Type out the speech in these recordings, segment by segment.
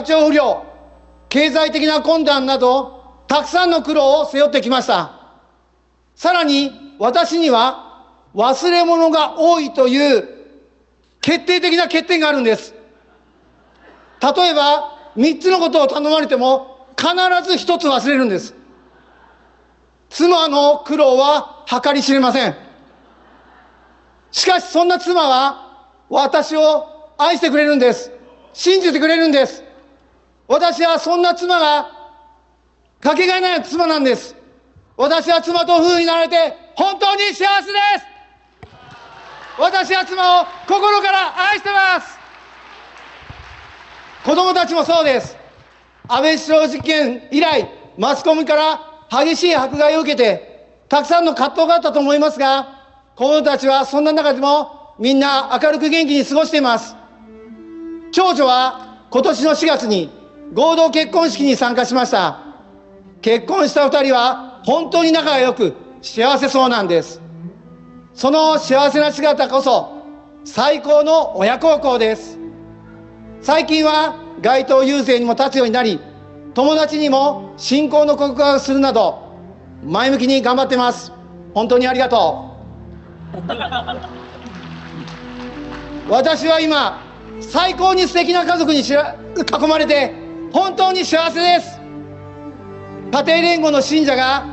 調不良、経済的な困難など、たくさんの苦労を背負ってきました。さらに、私には忘れ物が多いという決定的な欠点があるんです。例えば、3つのことを頼まれても、必ず1つ忘れるんです。妻の苦労は計り知れません。しかし、そんな妻は、私を愛してくれるんです。信じてくれるんです。私はそんな妻が、かけがえない妻なんです。私は妻と夫婦になられて、本当に幸せです。私は妻を心から愛してます。子供たちもそうです。安倍首相事件以来、マスコミから激しい迫害を受けて、たくさんの葛藤があったと思いますが、子供たちはそんな中でもみんな明るく元気に過ごしています。長女は今年の4月に合同結婚式に参加しました。結婚した2人は本当に仲が良く幸せそうなんです。その幸せな姿こそ最高の親孝行です。最近は街頭遊説にも立つようになり、友達にも信仰の告白をするなど前向きに頑張ってます。本当にありがとう。私は今、最高に素敵な家族に囲まれて本当に幸せです。家庭連合の信者が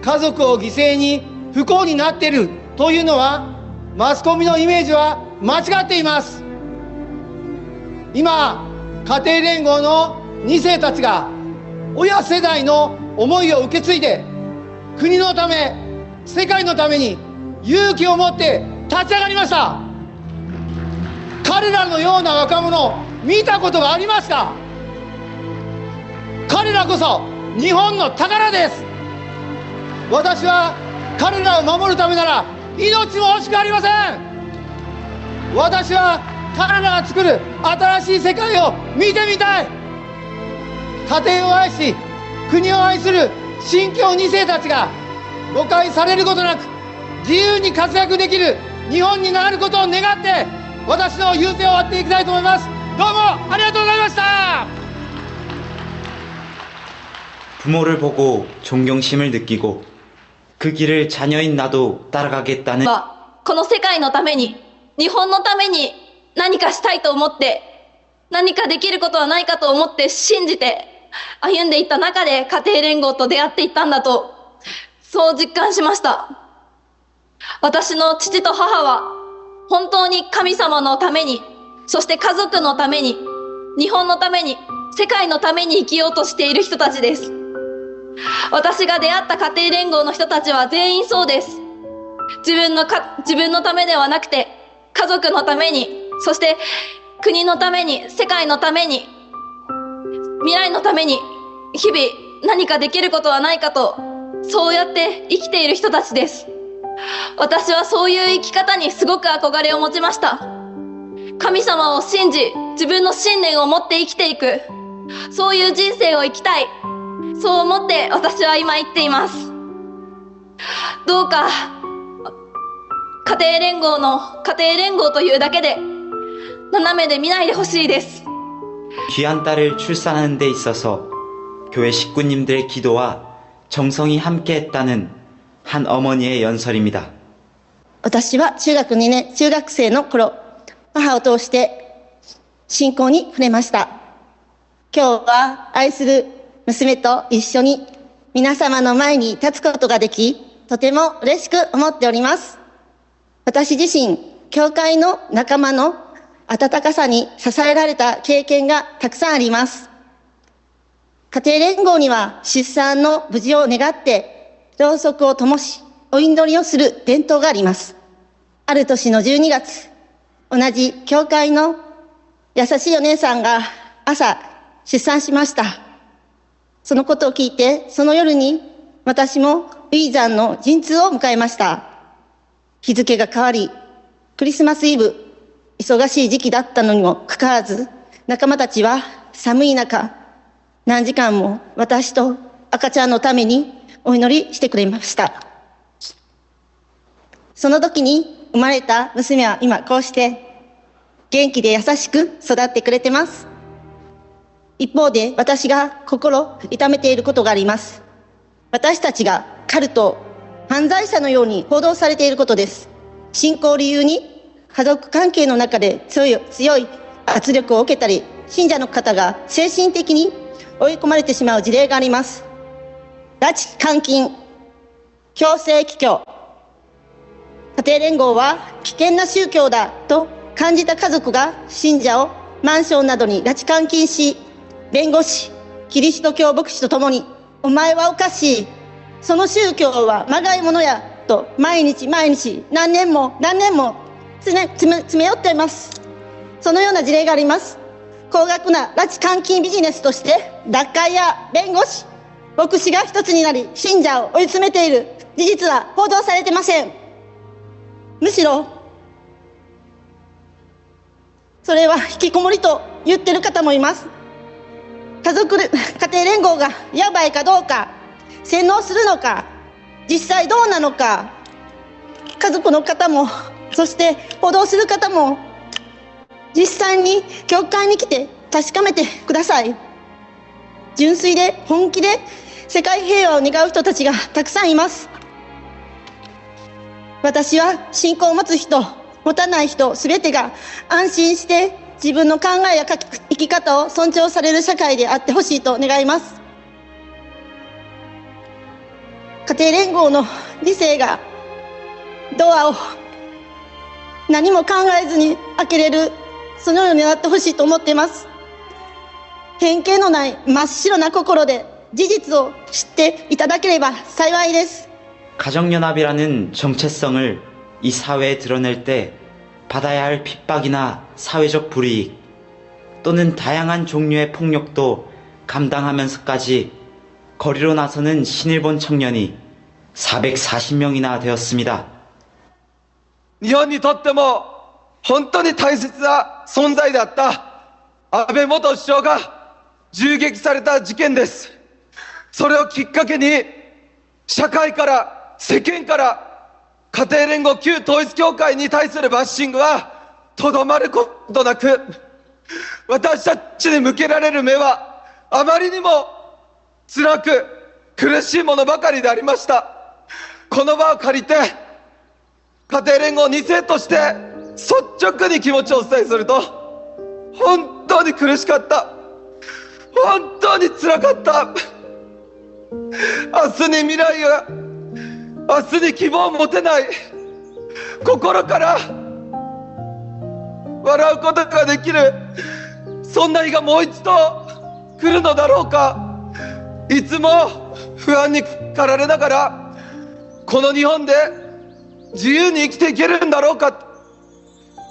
家族を犠牲に不幸になっているというのは、マスコミのイメージは間違っています。今、家庭連合の2世たちが親世代の思いを受け継いで、国のため、世界のために勇気を持って立ち上がりました。彼らのような若者を見たことがありますか？彼らこそ日本の宝です。私は彼らを守るためなら命も惜しくありません。私は彼らが作る新しい世界を見てみたい。家庭を愛し国を愛する新教2世たちが誤解されることなく自由に活躍できる日本になることを願って、私の遊説を終わっていきたいと思います。どうもありがとうございました。부모를 보고 존경심을 느끼고 그 길을 자녀인 나도 따라가겠다는 この世界のために、日本のために何かしたいと思って、何かできることはないかと思って信じて歩んでいった中で家庭連合と出会っていったんだと、そう実感しました。私の父と母は本当に神様のために、そして家族のために、日本のために、世界のために生きようとしている人たちです。私が出会った家庭連合の人たちは全員そうです。自分のためではなくて、家族のために、そして国のために、世界のために、未来のために、日々何かできることはないかと、そうやって生きている人たちです。私はそういう生き方にすごく憧れを持ちました。神様を信じ、自分の信念を持って生きていく、そういう人生を生きたい。そう思って私は今生きています。どうか家庭連合というだけで斜めで見ないでほしいです。 귀한 딸을 출산하는 데 있어서 교회 식구님들의 기도와 정성이 함께했다는 한 어머니의 연설입니다. 私は中学生の頃、母を通して信仰に触れました。今日は愛する娘と一緒に皆様の前に立つことができ、とても嬉しく思っております。私自身、教会の仲間の温かさに支えられた経験がたくさんあります。家庭連合には出産の無事を願ってろうそくを灯し、お祈りをする伝統があります。ある年の12月、同じ教会の優しいお姉さんが朝出産しました。そのことを聞いて、その夜に私もウィーザンの陣痛を迎えました。日付が変わり、クリスマスイブ、忙しい時期だったのにもかかわらず、仲間たちは寒い中、何時間も私と赤ちゃんのためにお祈りしてくれました。その時に生まれた娘は今こうして元気で優しく育ってくれてます。一方で私が心痛めていることがあります。私たちがカルト、犯罪者のように報道されていることです。信仰を理由に家族関係の中で強い圧力を受けたり、信者の方が精神的に追い込まれてしまう事例があります。拉致監禁、強制帰居、家庭連合は危険な宗教だと感じた家族が信者をマンションなどに拉致監禁し、弁護士、キリスト教牧師とともに、お前はおかしい、その宗教はまがいものやと毎日何年も詰め寄っています。そのような事例があります。高額な拉致監禁ビジネスとして脱会や弁護士、牧師が一つになり信者を追い詰めている事実は報道されていません。むしろそれは引きこもりと言ってる方もいます。家庭連合がやばいかどうか、洗脳するのか、実際どうなのか、家族の方も、そして報道する方も、実際に教会に来て確かめてください。純粋で本気で世界平和を願う人たちがたくさんいます。私は信仰を持つ人、持たない人、すべてが安心して自分の考えや生き方を尊重される社会であってほしいと願います。家庭連合の理性がドアを何も考えずに開けれる、そのようになってほしいと思っています。偏見のない真っ白な心で事実を知っていただければ幸いです。 가정연합이라는 정체성을 이 사회에 드러낼 때 받아야 할 핍박이나 사회적 불이익 또는 다양한 종류의 폭력도 감당하면서까지 거리로 나서는 신일본 청년이 440명이나 되었습니다. 日本にとっても本当に大切な存在であった安倍元首相が銃撃された事件です。それをきっかけに社会から世間から家庭連合旧統一教会に対するバッシングはとどまることなく、私たちに向けられる目はあまりにも辛く苦しいものばかりでありました。この場を借りて家庭連合2世として率直に気持ちをお伝えすると、本当に苦しかった、本当に辛かった。明日に未来が、明日に希望を持てない、心から笑うことができる、そんな日がもう一度来るのだろうか。いつも不安に駆られながらこの日本で自由に生きていけるんだろうか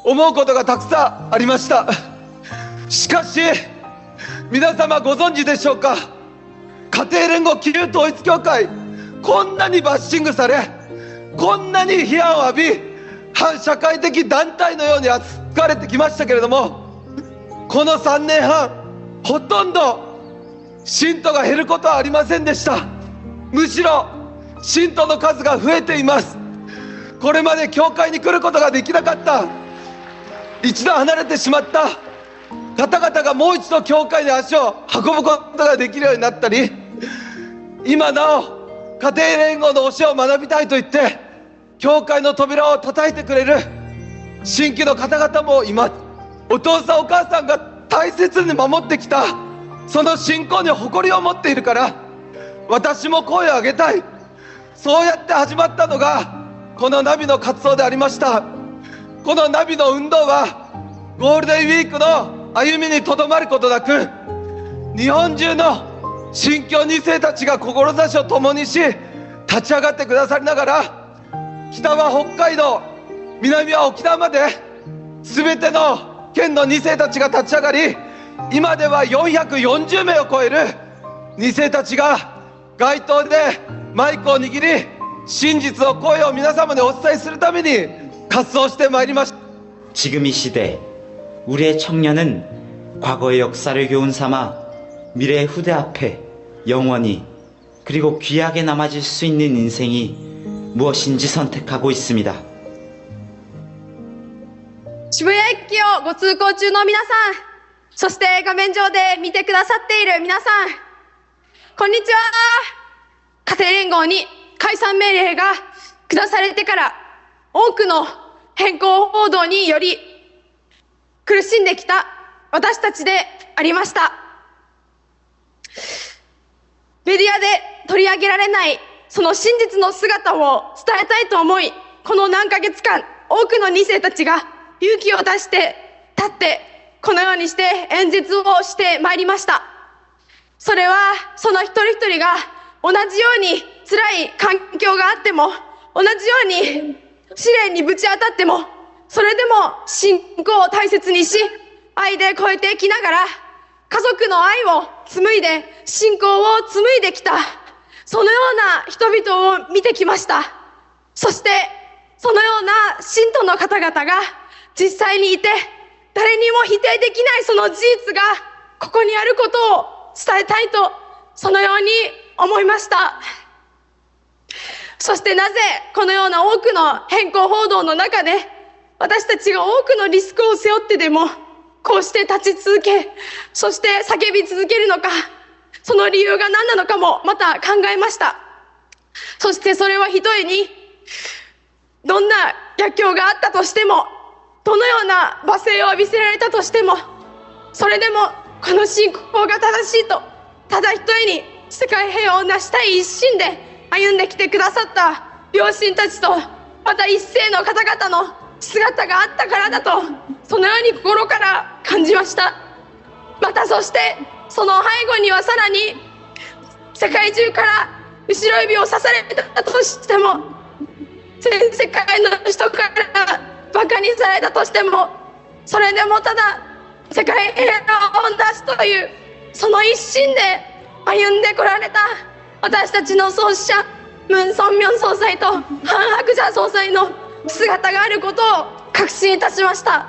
思うことがたくさんありました。しかし皆様ご存知でしょうか。家庭連合旧統一教会、こんなにバッシングされ、こんなに批判を浴び、反社会的団体のように扱われてきましたけれども、この3年半ほとんど信徒が減ることはありませんでした。むしろ信徒の数が増えています。これまで教会に来ることができなかった、一度離れてしまった方々がもう一度教会に足を運ぶことができるようになったり、今なお家庭連合の教えを学びたいと言って教会の扉を叩いてくれる新規の方々もいます。お父さんお母さんが大切に守ってきたその信仰に誇りを持っているから、私も声を上げたい。そうやって始まったのがこのナビの活動でありました。このナビの運動はゴールデンウィークの歩みにとどまることなく、日本中の信教2世たちが志を共にし立ち上がってくださりながら、北は北海道、南は沖縄まで全ての県の2世たちが立ち上がり、今では440名を超える2世たちが街頭でマイクを握り、真実の声を皆様にお伝えするために活動してまいりました。 지금 이 시대 우리의 청년은 과거의 역사를 교훈 삼아 미래의 후대 앞에 영원히 그리고 귀하게 남아질 수 있는 인생이 무엇인지 선택하고 있습니다. 渋谷駅をご通行中の皆さん、そして画面上で見てくださっている皆さん、こんにちは。家庭連合に解散命令が下されてから多くの偏向報道により苦しんできた私たちでありました。メディアで取り上げられないその真実の姿を伝えたいと思い、この何ヶ月間多くの2世たちが勇気を出して立ってこのようにして演説をしてまいりました。それはその一人一人が同じように辛い環境があっても、同じように試練にぶち当たっても、それでも信仰を大切にし、愛で超えていきながら家族の愛を紡いで信仰を紡いできた、そのような人々を見てきました。そしてそのような信徒の方々が実際にいて、誰にも否定できないその事実がここにあることを伝えたいと、そのように思いました。そしてなぜこのような多くの偏向報道の中で私たちが多くのリスクを背負ってでもこうして立ち続け、そして叫び続けるのか、その理由が何なのかもまた考えました。そしてそれはひとえに、どんな逆境があったとしても、どのような罵声を浴びせられたとしても、それでもこの信仰が正しいと、ただひとえに世界平和を成したい一心で歩んできてくださった両親たちと、また一世の方々の姿があったからだと、そのように心から感じました。またそしてその背後にはさらに、世界中から後ろ指を刺されたとしても、全世界の人からバカにされたとしても、それでもただ世界平和を出すというその一心で歩んでこられた私たちの創始者ムン・ソンミョン総裁とハン・ハクジャ総裁の姿があることを確信いたしました。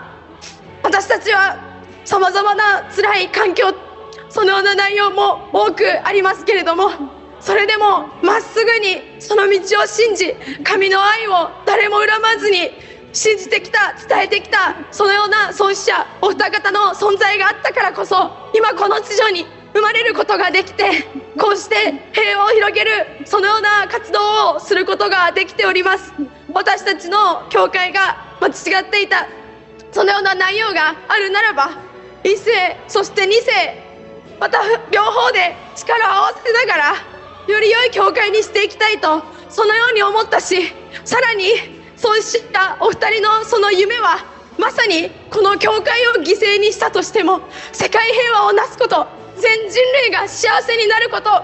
私たちはさまざまな辛い環境、そのような内容も多くありますけれども、それでもまっすぐにその道を信じ、神の愛を誰も恨まずに信じてきた、伝えてきた、そのような創始者お二方の存在があったからこそ、今この地上に生まれることができて、こうして平和を広げるそのような活動をすることができております。私たちの教会が間違っていたそのような内容があるならば、一世そして二世、また両方で力を合わせながらより良い教会にしていきたいと、そのように思ったし、さらにそうしたお二人のその夢は、まさにこの教会を犠牲にしたとしても世界平和をなすこと、全人類が幸せになること、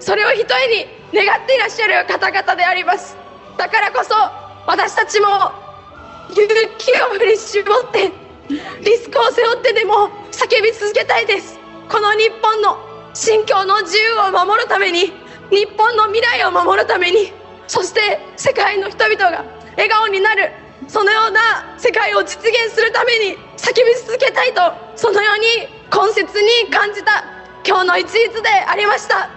それをひとえに願っていらっしゃる方々であります。だからこそ私たちも勇気を振り絞ってリスクを背負ってでも叫び続けたいです。この日本の信教の自由を守るために、日本の未来を守るために、そして世界の人々が笑顔になる、そのような世界を実現するために叫び続けたいと、そのように懇切に感じた今日の一日でありました。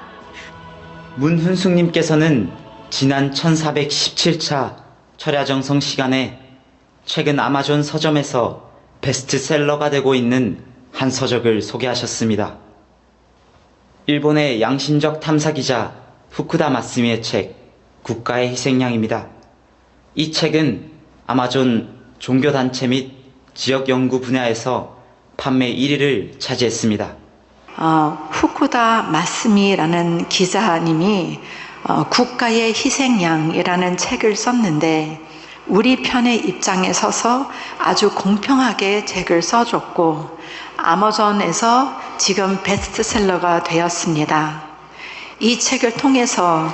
문훈숙님께서는 지난 1417차 철야정성 시간에 최근 아마존 서점에서 베스트셀러가 되고 있는 한 서적을 소개하셨습니다. 일본의 양심적 탐사기자 후쿠다 마스미의 책 국가의 희생양입니다. 이 책은 아마존 종교단체 및 지역연구 분야에서 판매 1위를 차지했습니다. 후쿠다 마스미라는 기자님이 국가의 희생양이라는 책을 썼는데, 우리 편의 입장에 서서 아주 공평하게 책을 써줬고 아마존에서 지금 베스트셀러가 되었습니다. 이 책을 통해서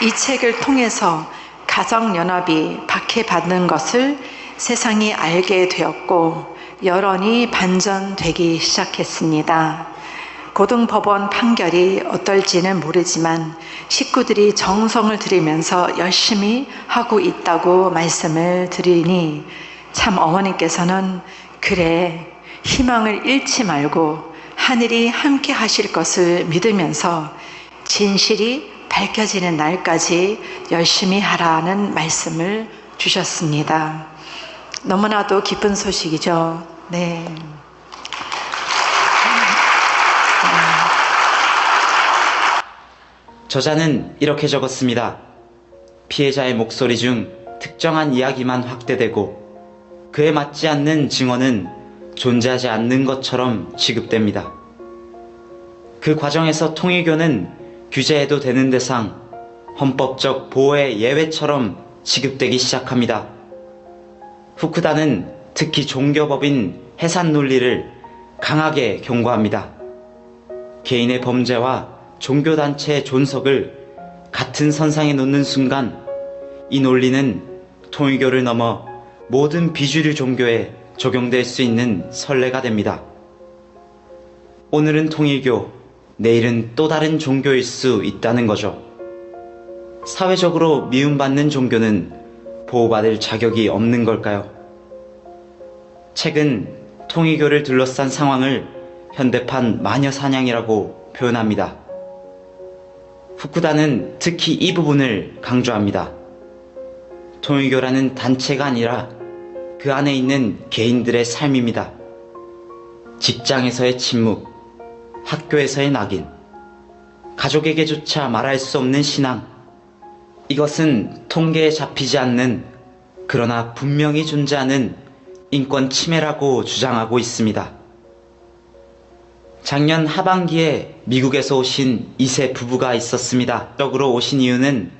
이 책을 통해서 가정연합이 박해받는 것을 세상이 알게 되었고 여론이 반전되기 시작했습니다. 고등법원 판결이 어떨지는 모르지만 식구들이 정성을 들이면서 열심히 하고 있다고 말씀을 드리니, 참 어머님께서는 그래, 희망을 잃지 말고 하늘이 함께 하실 것을 믿으면서 진실이 밝혀지는 날까지 열심히 하라는 말씀을 주셨습니다. 너무나도 기쁜 소식이죠. 네. 저자는 이렇게 적었습니다. 피해자의 목소리 중 특정한 이야기만 확대되고 그에 맞지 않는 증언은 존재하지 않는 것처럼 취급됩니다. 그 과정에서 통일교는 규제해도 되는 대상, 헌법적 보호의 예외처럼 취급되기 시작합니다. 후쿠다는 특히 종교법인 해산 논리를 강하게 경고합니다. 개인의 범죄와 종교단체의 존속을 같은 선상에 놓는 순간 이 논리는 통일교를 넘어 모든 비주류 종교에 적용될 수 있는 선례가 됩니다. 오늘은 통일교, 내일은 또 다른 종교일 수 있다는 거죠. 사회적으로 미움받는 종교는 보호받을 자격이 없는 걸까요? 책은 통일교를 둘러싼 상황을 현대판 마녀사냥이라고 표현합니다. 후쿠다는 특히 이 부분을 강조합니다. 통일교라는 단체가 아니라 그 안에 있는 개인들의 삶입니다. 직장에서의 침묵, 학교에서의 낙인, 가족에게조차 말할 수 없는 신앙, 이것은 통계에 잡히지 않는 그러나 분명히 존재하는 인권 침해라고 주장하고 있습니다. 작년 하반기에 미국에서 오신 2세 부부가 있었습니다. 적으로 오신 이유는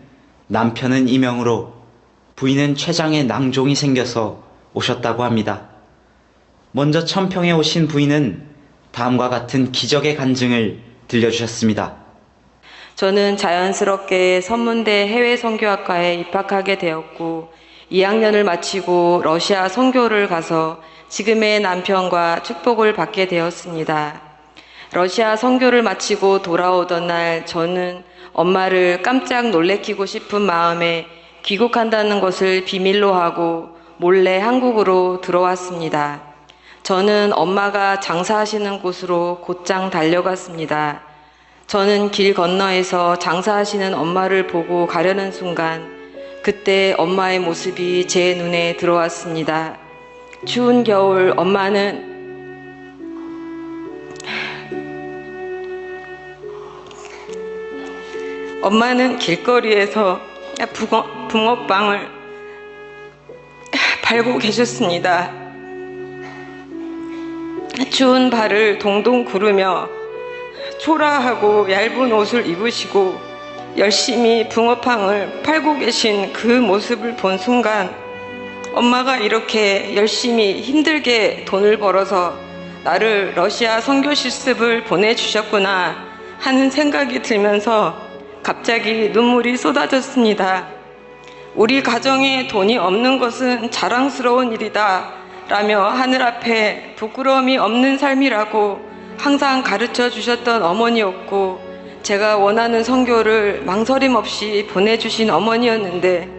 남편은 이명으로 부인은 췌장에 낭종이 생겨서 오셨다고 합니다. 먼저 천평에 오신 부인은 다음과 같은 기적의 간증을 들려주셨습니다. 저는 자연스럽게 선문대 해외선교학과에 입학하게 되었고 2학년을 마치고 러시아 선교를 가서 지금의 남편과 축복을 받게 되었습니다. 러시아 선교를 마치고 돌아오던 날 저는 엄마를 깜짝 놀래키고 싶은 마음에 귀국한다는 것을 비밀로 하고 몰래 한국으로 들어왔습니다. 저는 엄마가 장사하시는 곳으로 곧장 달려갔습니다. 저는 길 건너에서 장사하시는 엄마를 보고 가려는 순간 그때 엄마의 모습이 제 눈에 들어왔습니다. 추운 겨울 엄마는 길거리에서 붕어빵을 팔고 계셨습니다. 추운 발을 동동 구르며 초라하고 얇은 옷을 입으시고 열심히 붕어빵을 팔고 계신 그 모습을 본 순간 엄마가 이렇게 열심히 힘들게 돈을 벌어서 나를 러시아 선교 실습을 보내주셨구나 하는 생각이 들면서 갑자기 눈물이 쏟아졌습니다. 우리 가정에 돈이 없는 것은 자랑스러운 일이다 라며 하늘 앞에 부끄러움이 없는 삶이라고 항상 가르쳐 주셨던 어머니였고 제가 원하는 선교를 망설임 없이 보내주신 어머니였는데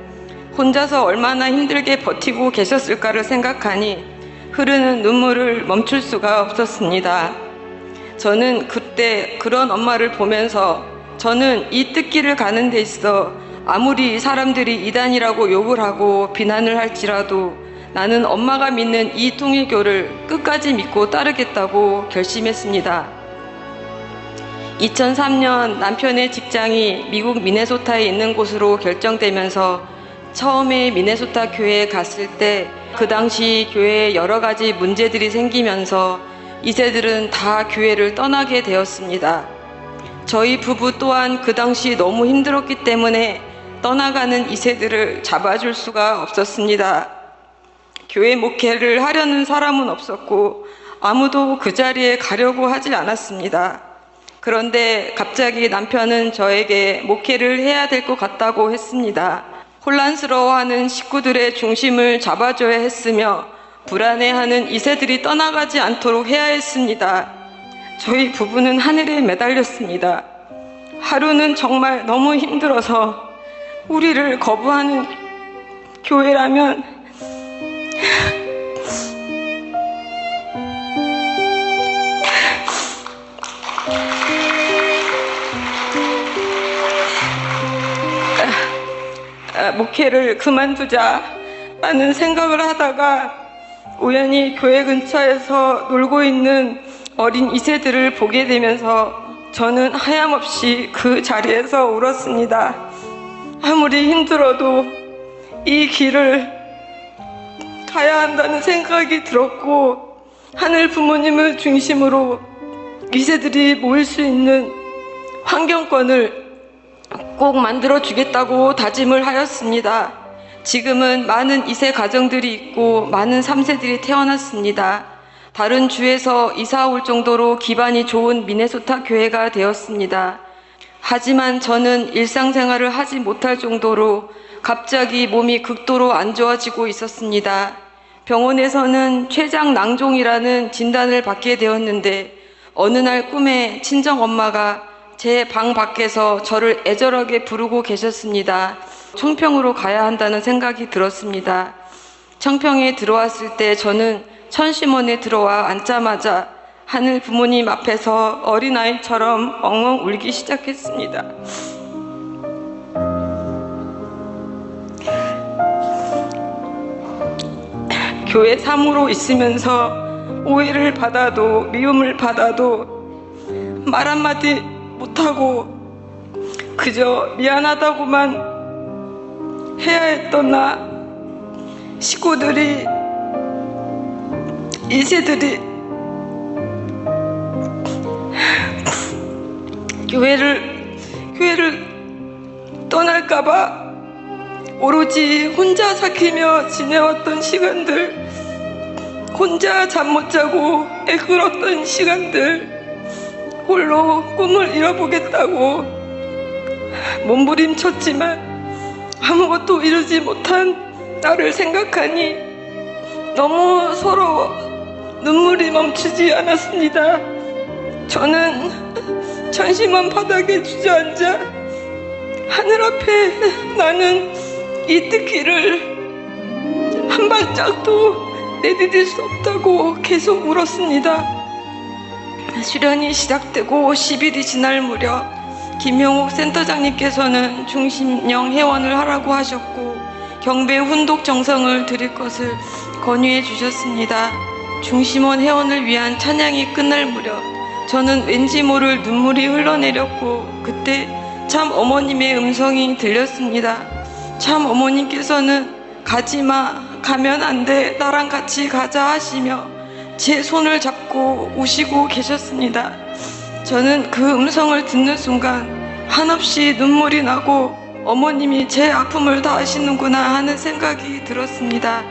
혼자서 얼마나 힘들게 버티고 계셨을까를 생각하니 흐르는 눈물을 멈출 수가 없었습니다. 저는 그때 그런 엄마를 보면서 저는 이 뜻길을 가는 데 있어 아무리 사람들이 이단이라고 욕을 하고 비난을 할지라도 나는 엄마가 믿는 이 통일교를 끝까지 믿고 따르겠다고 결심했습니다. 2003년 남편의 직장이 미국 미네소타에 있는 곳으로 결정되면서 처음에 미네소타 교회에 갔을 때 그 당시 교회에 여러 가지 문제들이 생기면서 2세들은 다 교회를 떠나게 되었습니다. 저희 부부 또한 그 당시 너무 힘들었기 때문에 떠나가는 2세들을 잡아줄 수가 없었습니다. 교회 목회를 하려는 사람은 없었고 아무도 그 자리에 가려고 하지 않았습니다. 그런데 갑자기 남편은 저에게 목회를 해야 될 것 같다고 했습니다. 혼란스러워하는 식구들의 중심을 잡아줘야 했으며 불안해하는 2세들이 떠나가지 않도록 해야 했습니다. 저희 부부는 하늘에 매달렸습니다. 하루는 정말 너무 힘들어서 우리를 거부하는 교회라면 목회를 그만두자 라는 생각을 하다가 우연히 교회 근처에서 놀고 있는 어린 2세들을 보게 되면서 저는 하염없이 그 자리에서 울었습니다. 아무리 힘들어도 이 길을 가야 한다는 생각이 들었고, 하늘 부모님을 중심으로 2세들이 모일 수 있는 환경권을 꼭 만들어 주겠다고 다짐을 하였습니다. 지금은 많은 2세 가정들이 있고 많은 3세들이 태어났습니다. 다른 주에서 이사 올 정도로 기반이 좋은 미네소타 교회가 되었습니다. 하지만 저는 일상생활을 하지 못할 정도로 갑자기 몸이 극도로 안 좋아지고 있었습니다. 병원에서는 췌장 낭종이라는 진단을 받게 되었는데, 어느 날 꿈에 친정엄마가 제 방 밖에서 저를 애절하게 부르고 계셨습니다. 청평으로 가야 한다는 생각이 들었습니다. 청평에 들어왔을 때 저는 천심원에 들어와 앉자마자 하늘 부모님 앞에서 어린아이처럼 엉엉 울기 시작했습니다. 교회 사무로 있으면서 오해를 받아도 미움을 받아도 말 한마디 못하고 그저 미안하다고만 해야 했던 나, 식구들이, 2세들이 교회를 떠날까봐 오로지 혼자 삭히며 지내왔던 시간들, 혼자 잠 못 자고 애끓었던 시간들, 홀로 꿈을 이뤄보겠다고 몸부림쳤지만 아무것도 이루지 못한 나를 생각하니 너무 서러워 눈물이 멈추지 않았습니다. 저는 천심한 바닥에 주저앉아 하늘 앞에 나는 이 뜻길을 한 발짝도 내디딜 수 없다고 계속 울었습니다. 수련이 시작되고 10일이 지날 무렵 김용욱 센터장님께서는 중심령 회원을 하라고 하셨고 경배 훈독 정성을 드릴 것을 권유해 주셨습니다. 중심원 회원을 위한 찬양이 끝날 무렵 저는 왠지 모를 눈물이 흘러내렸고, 그때 참 어머님의 음성이 들렸습니다. 참 어머님께서는 가지마, 가면 안 돼, 나랑 같이 가자 하시며 제 손을 잡고 우시고 계셨습니다. 저는 그 음성을 듣는 순간 한없이 눈물이 나고 어머님이 제 아픔을 다 아시는구나 하는 생각이 들었습니다.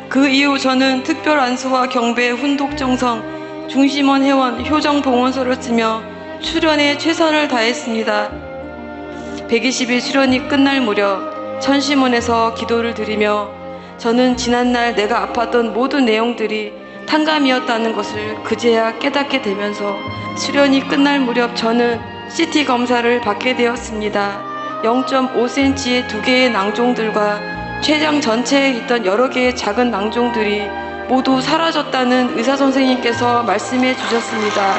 그 이후 저는 특별 안수와 경배, 훈독 정성, 중심원 회원, 효정 봉헌서를 쓰며 수련에 최선을 다했습니다. 120일 수련이 끝날 무렵 천심원에서 기도를 드리며 저는 지난날 내가 아팠던 모든 내용들이 탕감이었다는 것을 그제야 깨닫게 되면서 수련이 끝날 무렵 저는 CT 검사를 받게 되었습니다. 0.5cm의 2개의 낭종들과 췌장 전체에 있던 여러 개의 작은 낭종들이 모두 사라졌다는 의사선생님께서 말씀해 주셨습니다.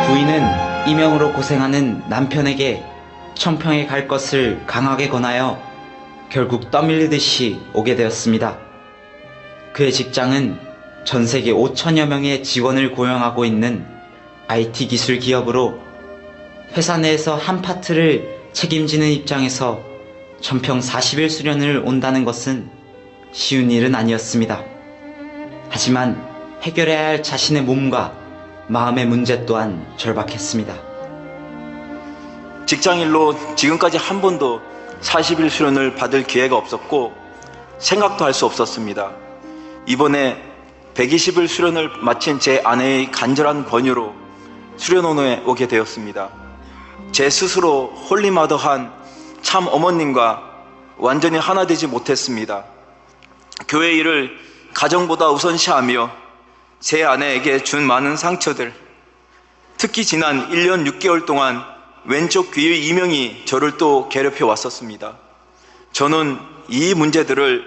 부인은 이명으로 고생하는 남편에게 청평에 갈 것을 강하게 권하여 결국 떠밀리듯이 오게 되었습니다. 그의 직장은 전 세계 5천여 명의 직원을 고용하고 있는 IT 기술 기업으로 회사 내에서 한 파트를 책임지는 입장에서 청평 40일 수련을 온다는 것은 쉬운 일은 아니었습니다. 하지만 해결해야 할 자신의 몸과 마음의 문제 또한 절박했습니다. 직장일로 지금까지 한 번도 40일 수련을 받을 기회가 없었고 생각도 할 수 없었습니다. 이번에 120일 수련을 마친 제 아내의 간절한 권유로 수련원에 오게 되었습니다. 제 스스로 홀리마더한 참 어머님과 완전히 하나 되지 못했습니다. 교회 일을 가정보다 우선시하며 제 아내에게 준 많은 상처들, 특히 지난 1년 6개월 동안 왼쪽 귀의 이명이 저를 또 괴롭혀 왔었습니다. 저는 이 문제들을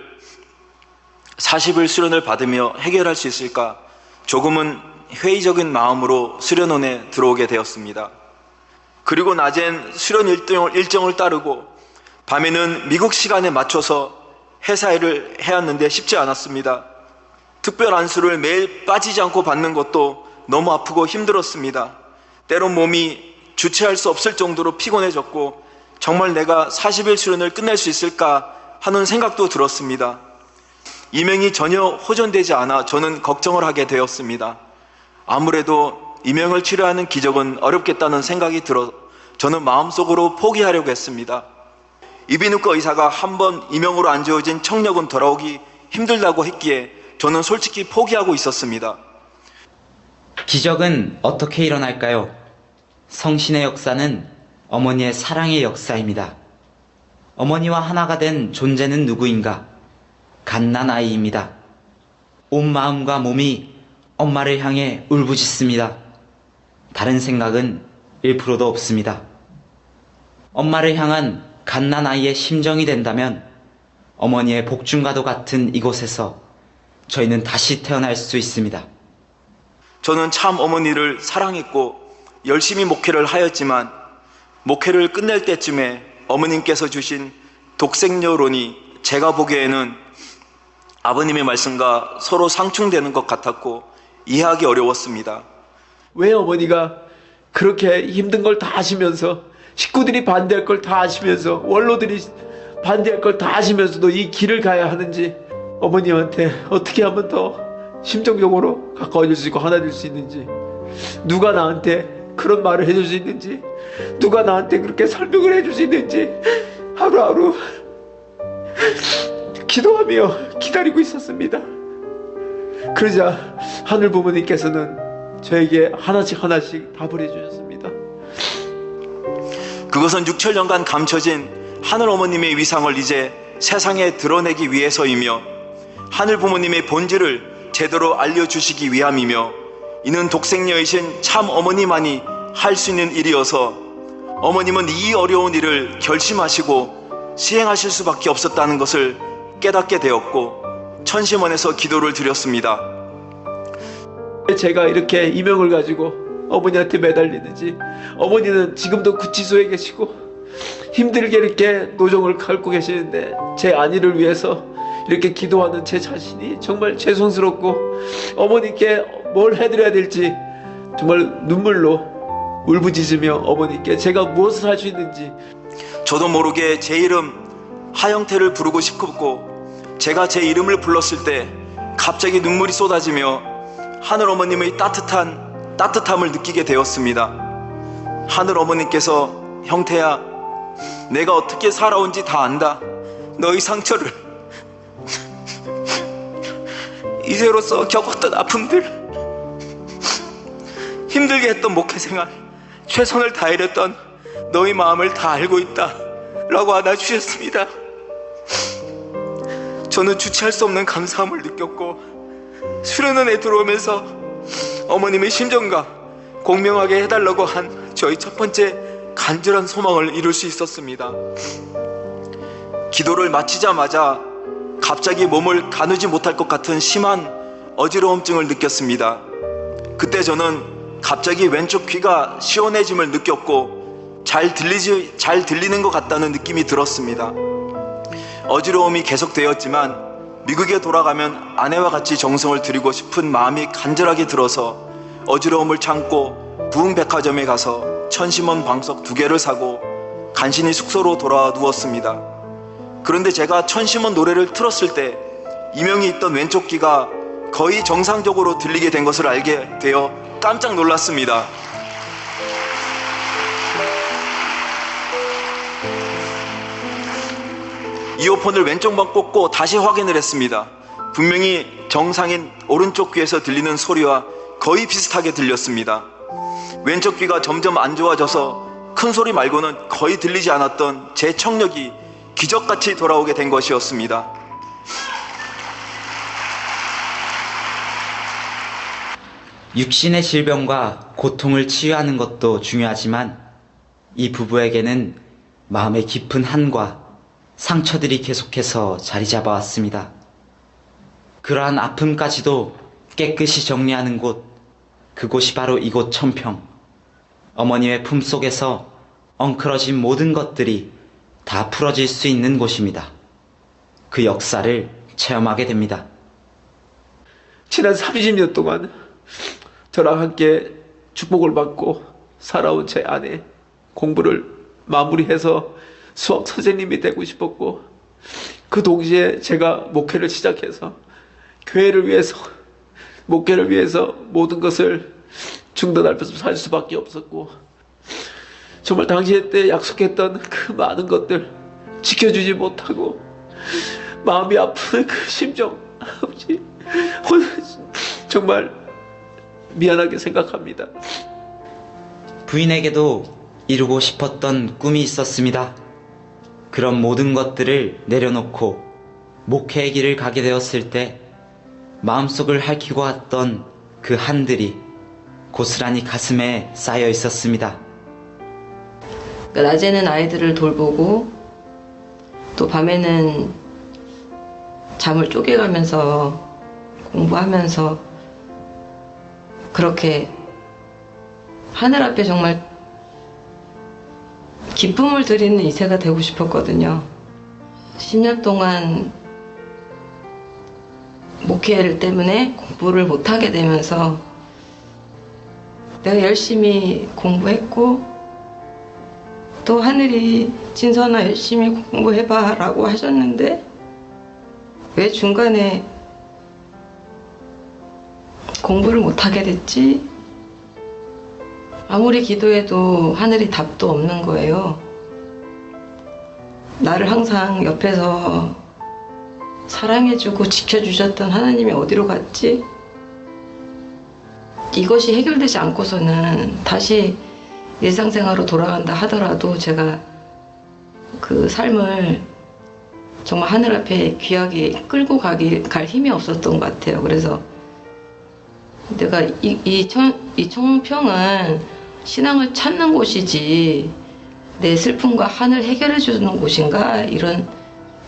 40일 수련을 받으며 해결할 수 있을까 조금은 회의적인 마음으로 수련원에 들어오게 되었습니다. 그리고 낮엔 수련 일정을 따르고 밤에는 미국 시간에 맞춰서 회사 일을 해왔는데 쉽지 않았습니다. 특별 안수를 매일 빠지지 않고 받는 것도 너무 아프고 힘들었습니다. 때론 몸이 주체할 수 없을 정도로 피곤해졌고 정말 내가 40일 수련을 끝낼 수 있을까 하는 생각도 들었습니다. 이명이 전혀 호전되지 않아 저는 걱정을 하게 되었습니다. 아무래도 이명을 치료하는 기적은 어렵겠다는 생각이 들어 저는 마음속으로 포기하려고 했습니다. 이비인후과 의사가 한번 이명으로 안 지워진 청력은 돌아오기 힘들다고 했기에 저는 솔직히 포기하고 있었습니다. 기적은 어떻게 일어날까요? 성신의 역사는 어머니의 사랑의 역사입니다. 어머니와 하나가 된 존재는 누구인가? 갓난아이입니다. 온 마음과 몸이 엄마를 향해 울부짖습니다. 다른 생각은 1%도 없습니다. 엄마를 향한 갓난아이의 심정이 된다면 어머니의 복중과도 같은 이곳에서 저희는 다시 태어날 수 있습니다. 저는 참 어머니를 사랑했고 열심히 목회를 하였지만 목회를 끝낼 때쯤에 어머님께서 주신 독생녀론이 제가 보기에는 아버님의 말씀과 서로 상충되는 것 같았고 이해하기 어려웠습니다. 왜 어머니가 그렇게 힘든 걸 다 하시면서 식구들이 반대할 걸 다 하시면서 원로들이 반대할 걸 다 하시면서도 이 길을 가야 하는지 어머님한테 어떻게 하면 더 심정적으로 가까워질 수 있고 하나 될 수 있는지 누가 나한테 그런 말을 해줄 수 있는지 누가 나한테 그렇게 설명을 해줄 수 있는지 하루하루 기도하며 기다리고 있었습니다. 그러자 하늘 부모님께서는 저에게 하나씩 답을 해주셨습니다. 그것은 6천년간 감춰진 하늘 어머님의 위상을 이제 세상에 드러내기 위해서이며 하늘 부모님의 본질을 제대로 알려주시기 위함이며 이는 독생녀이신 참 어머니만이 할 수 있는 일이어서 어머님은 이 어려운 일을 결심하시고 시행하실 수밖에 없었다는 것을 깨닫게 되었고 천심원에서 기도를 드렸습니다. 제가 이렇게 이명을 가지고 어머니한테 매달리는지 어머니는 지금도 구치소에 계시고 힘들게 이렇게 노정을 앓고 계시는데 제 안위를 위해서 이렇게 기도하는 제 자신이 정말 죄송스럽고 어머니께 뭘 해드려야 될지 정말 눈물로 울부짖으며 어머니께 제가 무엇을 할 수 있는지 저도 모르게 제 이름 하영태를 부르고 싶었고 제가 제 이름을 불렀을 때 갑자기 눈물이 쏟아지며 하늘 어머님의 따뜻함을 느끼게 되었습니다. 하늘 어머님께서 형태야 내가 어떻게 살아온지 다 안다. 너의 상처를 이제로서 겪었던 아픔들 힘들게 했던 목회생활 최선을 다하려던 너의 마음을 다 알고 있다 라고 안아주셨습니다. 저는 주체할 수 없는 감사함을 느꼈고 수련원에 들어오면서 어머님의 심정과 공명하게 해달라고 한 저희 첫 번째 간절한 소망을 이룰 수 있었습니다. 기도를 마치자마자 갑자기 몸을 가누지 못할 것 같은 심한 어지러움증을 느꼈습니다. 그때 저는 갑자기 왼쪽 귀가 시원해짐을 느꼈고 잘 들리는 것 같다는 느낌이 들었습니다. 어지러움이 계속되었지만 미국에 돌아가면 아내와 같이 정성을 들이고 싶은 마음이 간절하게 들어서 어지러움을 참고 부흥백화점에 가서 천심원 방석 2개를 사고 간신히 숙소로 돌아와 누웠습니다. 그런데 제가 천심원 노래를 틀었을 때 이명이 있던 왼쪽 귀가 거의 정상적으로 들리게 된 것을 알게 되어 깜짝 놀랐습니다. 이어폰을 왼쪽만 꽂고 다시 확인을 했습니다. 분명히 정상인 오른쪽 귀에서 들리는 소리와 거의 비슷하게 들렸습니다. 왼쪽 귀가 점점 안 좋아져서 큰 소리 말고는 거의 들리지 않았던 제 청력이 기적같이 돌아오게 된 것이었습니다. 육신의 질병과 고통을 치유하는 것도 중요하지만 이 부부에게는 마음의 깊은 한과 상처들이 계속해서 자리 잡아왔습니다. 그러한 아픔까지도 깨끗이 정리하는 곳, 그곳이 바로 이곳 천평. 어머님의 품속에서 엉클어진 모든 것들이 다 풀어질 수 있는 곳입니다. 그 역사를 체험하게 됩니다. 지난 30년 동안 저랑 함께 축복을 받고 살아온 제 아내, 공부를 마무리해서 수학 선생님이 되고 싶었고, 그 동시에 제가 목회를 시작해서 교회를 위해서, 목회를 위해서 모든 것을 중단하면서 살 수밖에 없었고, 정말 당시에 때 약속했던 그 많은 것들 지켜주지 못하고 마음이 아픈 그 심정, 아버지 정말 미안하게 생각합니다. 부인에게도 이루고 싶었던 꿈이 있었습니다. 그런 모든 것들을 내려놓고 목회의 길을 가게 되었을 때 마음속을 핥히고 왔던 그 한들이 고스란히 가슴에 쌓여 있었습니다. 낮에는 아이들을 돌보고 또 밤에는 잠을 쪼개가면서 공부하면서 그렇게 하늘 앞에 정말 기쁨을 드리는 이세가 되고 싶었거든요. 10년 동안 목회를 때문에 공부를 못하게 되면서 내가 열심히 공부했고 또 하늘이 진선아 열심히 공부해봐 라고 하셨는데 왜 중간에 공부를 못하게 됐지? 아무리 기도해도 하늘이 답도 없는 거예요. 나를 항상 옆에서 사랑해주고 지켜주셨던 하나님이 어디로 갔지? 이것이 해결되지 않고서는 다시 일상생활로 돌아간다 하더라도 제가 그 삶을 정말 하늘 앞에 귀하게 끌고 갈 힘이 없었던 것 같아요. 그래서 내가 이 청평은 신앙을 찾는 곳이지 내 슬픔과 한을 해결해 주는 곳인가 이런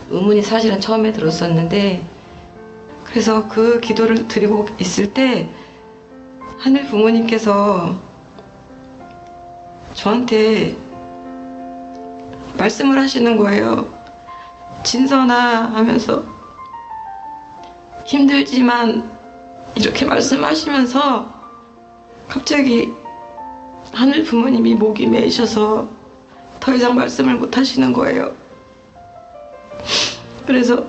의문이 사실은 처음에 들었었는데, 그래서 그 기도를 드리고 있을 때 하늘 부모님께서 저한테 말씀을 하시는 거예요. 진선아 하면서 힘들지만 이렇게 말씀하시면서 갑자기 하늘 부모님이 목이 메이셔서 더 이상 말씀을 못 하시는 거예요. 그래서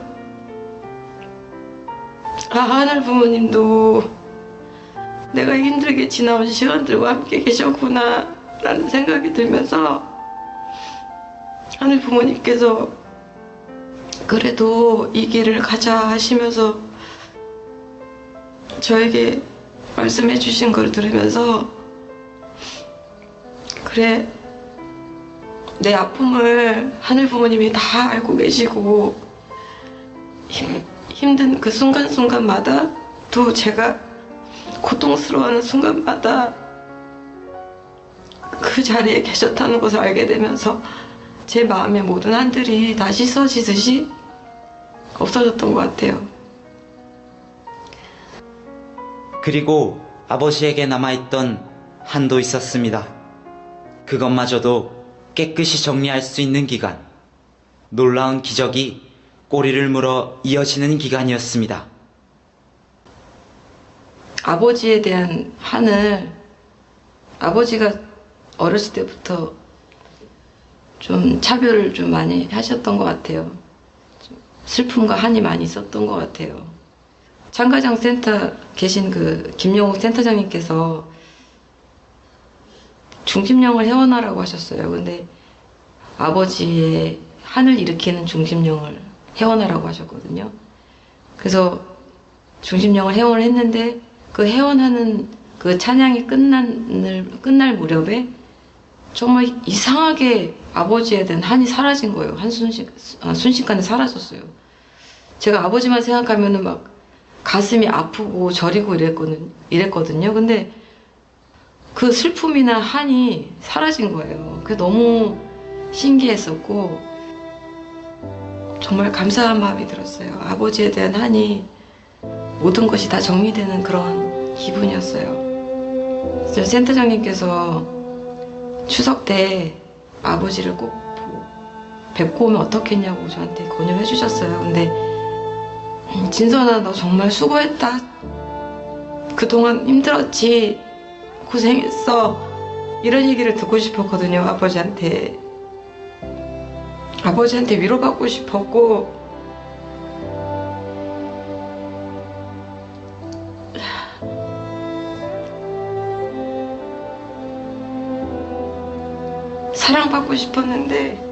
하늘 부모님도 내가 힘들게 지나온 시간들과 함께 계셨구나 라는 생각이 들면서 하늘 부모님께서 그래도 이 길을 가자 하시면서 저에게 말씀해 주신 걸 들으면서 그래, 내 아픔을 하늘 부모님이 다 알고 계시고 힘든 그 순간순간마다 또 제가 고통스러워하는 순간마다 그 자리에 계셨다는 것을 알게 되면서 제 마음의 모든 한들이 다 씻어지듯이 없어졌던 것 같아요. 그리고 아버지에게 남아있던 한도 있었습니다. 그것마저도 깨끗이 정리할 수 있는 기간, 놀라운 기적이 꼬리를 물어 이어지는 기간이었습니다. 아버지에 대한 한을, 아버지가 어렸을 때부터 좀 차별을 좀 많이 하셨던 것 같아요. 슬픔과 한이 많이 있었던 것 같아요. 참가장 센터 계신 그 김영욱 센터장님께서 중심령을 회원하라고 하셨어요. 근데 아버지의 한을 일으키는 중심령을 회원하라고 하셨거든요. 그래서 중심령을 회원을 했는데 그 회원하는 그 찬양이 끝날 무렵에 정말 이상하게 아버지에 대한 한이 사라진 거예요. 순식간에 사라졌어요. 제가 아버지만 생각하면은 막 가슴이 아프고 저리고 이랬거든요. 근데 그 슬픔이나 한이 사라진 거예요. 그게 너무 신기했었고 정말 감사한 마음이 들었어요. 아버지에 대한 한이 모든 것이 다 정리되는 그런 기분이었어요. 센터장님께서 추석 때 아버지를 꼭 뵙고 오면 어떻겠냐고 저한테 권유해 주셨어요. 근데 진선아, 너 정말 수고했다. 그동안 힘들었지. 고생했어. 이런 얘기를 듣고 싶었거든요, 아버지한테. 아버지한테 위로받고 싶었고, 사랑받고 싶었는데,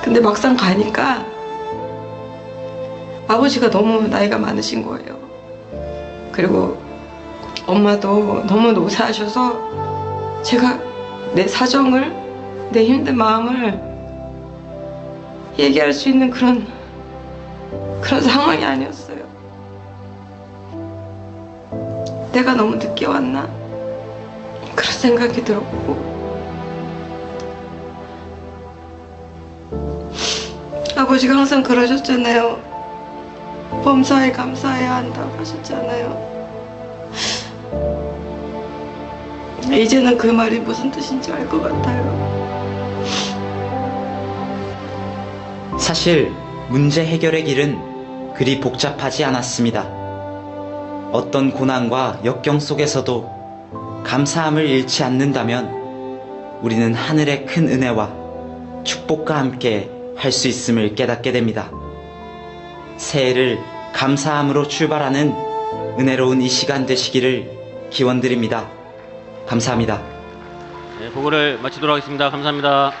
근데 막상 가니까 아버지가 너무 나이가 많으신 거예요. 그리고 엄마도 너무 노쇠하셔서 제가 내 사정을, 내 힘든 마음을 얘기할 수 있는 그런 상황이 아니었어요. 내가 너무 늦게 왔나? 그런 생각이 들었고, 아버지가 항상 그러셨잖아요. 범사에 감사해야 한다고 하셨잖아요. 이제는 그 말이 무슨 뜻인지 알 것 같아요. 사실 문제 해결의 길은 그리 복잡하지 않았습니다. 어떤 고난과 역경 속에서도 감사함을 잃지 않는다면 우리는 하늘의 큰 은혜와 축복과 함께 할 수 있음을 깨닫게 됩니다. 새해를 감사함으로 출발하는 은혜로운 이 시간 되시기를 기원드립니다. 감사합니다. 네, 보고를 마치도록 하겠습니다. 감사합니다.